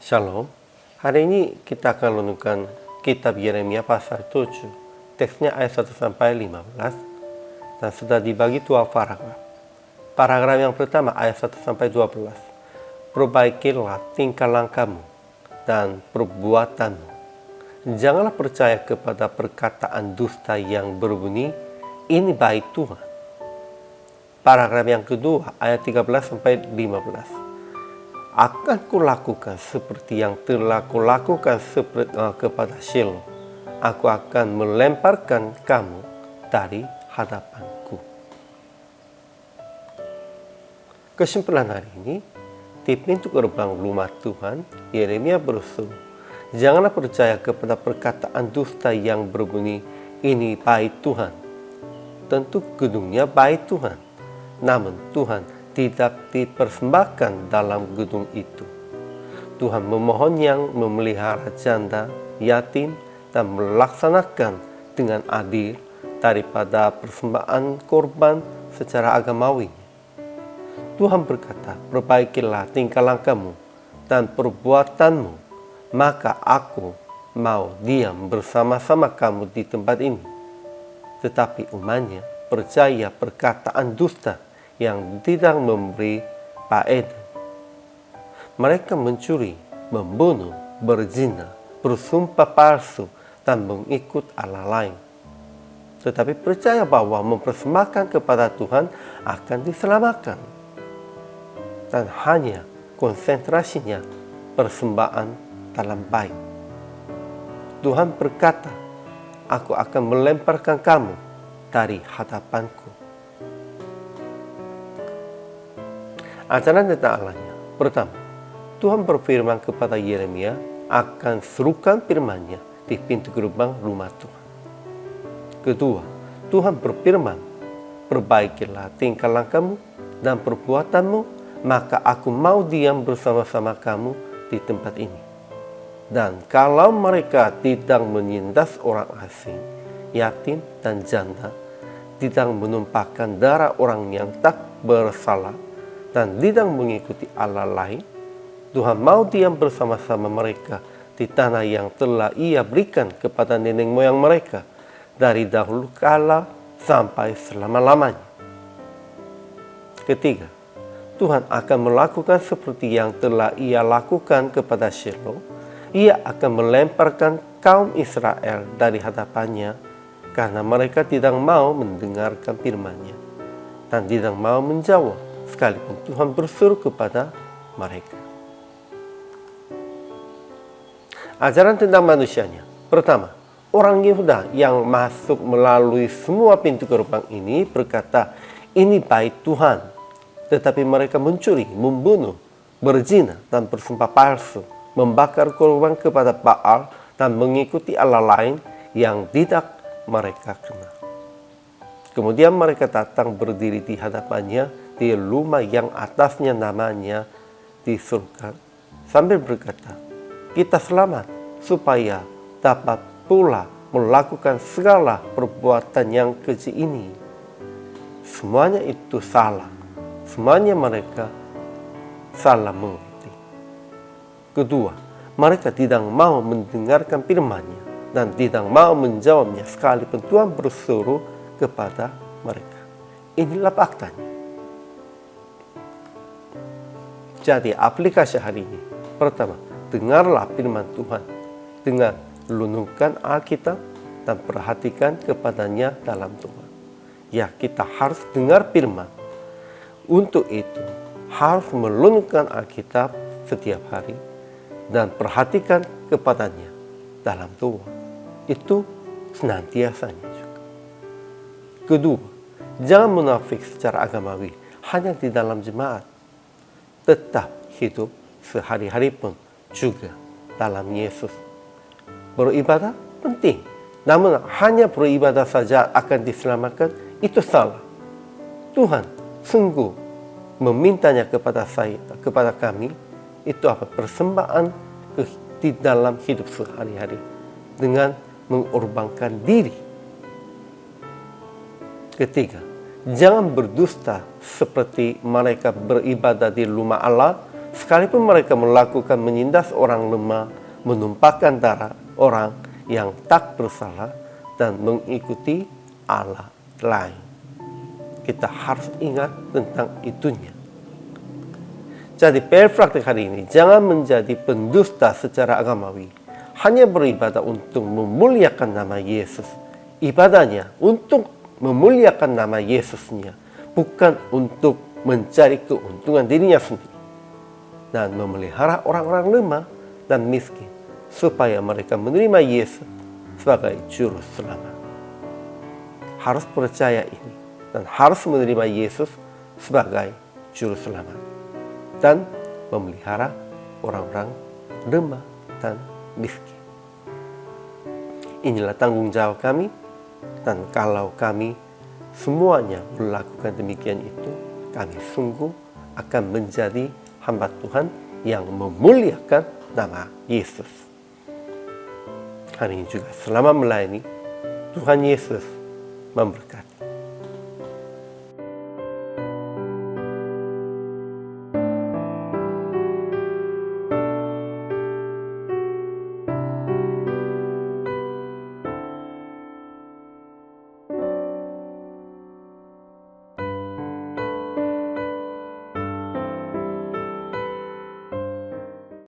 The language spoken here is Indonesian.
Shalom. Hari ini kita akan renungkan kitab Yeremia pasal 7. Teksnya ayat 1 sampai 15 dan sudah dibagi dua paragraf. Paragraf yang pertama ayat 1 sampai 12. Perbaikilah tingkah langkahmu dan perbuatanmu. Janganlah percaya kepada perkataan dusta yang berbunyi, ini baik Tuhan. Paragraf yang kedua ayat 13 sampai 15. Akan kulakukan seperti yang telah kulakukan kepada Shiloh. Aku akan melemparkan kamu dari hadapanku. Kesimpulan hari ini, di pintu gerbang rumah Tuhan, Yeremia berseru, janganlah percaya kepada perkataan dusta yang berbunyi, ini baik Tuhan. Tentu gedungnya baik Tuhan, namun Tuhan tidak dipersembahkan dalam gedung itu. Tuhan memohon yang memelihara janda, yatim, dan melaksanakan dengan adil daripada persembahan korban secara agamawi. Tuhan berkata, perbaikilah tingkah langkahmu dan perbuatanmu, maka aku mau diam bersama-sama kamu di tempat ini. Tetapi umatnya percaya perkataan dusta yang tidak memberi faedah. Mereka mencuri, membunuh, berzina, bersumpah palsu, dan mengikut Allah lain. Tetapi percaya bahwa mempersembahkan kepada Tuhan akan diselamatkan. Dan hanya konsentrasinya persembahan dalam baik. Tuhan berkata, aku akan melemparkan kamu dari hadapanku. Ajaran tentang Allahnya. Pertama, Tuhan berfirman kepada Yeremia akan serukan firman-Nya di pintu gerbang rumah Tuhan. Kedua, Tuhan berfirman, perbaikilah tingkah langkahmu dan perbuatanmu, maka aku mau diam bersama-sama kamu di tempat ini. Dan kalau mereka tidak menindas orang asing, yatim dan janda, tidak menumpahkan darah orang yang tak bersalah, dan tidak mengikuti Allah lain, Tuhan mau diam bersama-sama mereka di tanah yang telah Ia berikan kepada nenek moyang mereka dari dahulu kala sampai selama-lamanya. Ketiga, Tuhan akan melakukan seperti yang telah Ia lakukan kepada Shiloh. Ia akan melemparkan kaum Israel dari hadapannya karena mereka tidak mau mendengarkan firman-Nya dan tidak mau menjawab sekalipun Tuhan berseru kepada mereka. Ajaran tentang manusianya. Pertama, orang Yehuda yang masuk melalui semua pintu gerbang ini berkata, ini baik Tuhan. Tetapi mereka mencuri, membunuh, berzina, dan bersumpah palsu, membakar korban kepada Baal, dan mengikuti Allah lain yang tidak mereka kenal. Kemudian mereka datang berdiri di hadapannya di rumah yang atasnya namanya disuruhkan sambil berkata, kita selamat supaya dapat pula melakukan segala perbuatan yang keji ini. Semuanya itu salah. Semuanya mereka salah mengerti. Kedua, mereka tidak mau mendengarkan firman-Nya dan tidak mau menjawabnya sekalipun Tuhan bersuruh kepada mereka. Inilah faktanya. Jadi aplikasi hari ini. Pertama, dengarlah firman Tuhan dengan renungkan Alkitab dan perhatikan kepadanya dalam Tuhan. Ya, kita harus dengar firman. Untuk itu, harus merenungkan Alkitab setiap hari dan perhatikan kepadanya dalam Tuhan. Itu senantiasanya juga. Kedua, jangan munafik secara agamawi hanya di dalam jemaat. Tetap hidup sehari-hari pun juga dalam Yesus. Beribadah penting, namun hanya beribadah saja akan diselamatkan, itu salah. Tuhan sungguh memintanya kepada kami, itu apa? Persembahan di dalam hidup sehari-hari dengan mengorbankan diri. Ketiga, jangan berdusta seperti mereka beribadah di rumah Allah sekalipun mereka melakukan menindas orang lemah, menumpahkan darah orang yang tak bersalah, dan mengikuti Allah lain. Kita harus ingat tentang itunya. Jadi PR praktik hari ini, jangan menjadi pendusta secara agamawi. Hanya beribadah untuk memuliakan nama Yesus. Ibadahnya untuk memuliakan nama Yesusnya, bukan untuk mencari keuntungan dirinya sendiri. Dan memelihara orang-orang lemah dan miskin, supaya mereka menerima Yesus sebagai juru selamat. Harus percaya ini dan harus menerima Yesus sebagai juru selamat dan memelihara orang-orang lemah dan miskin. Inilah tanggung jawab kami, dan kalau kami semuanya melakukan demikian itu, kami sungguh akan menjadi hamba Tuhan yang memuliakan nama Yesus. Hari ini juga selama melayani, Tuhan Yesus memberkati.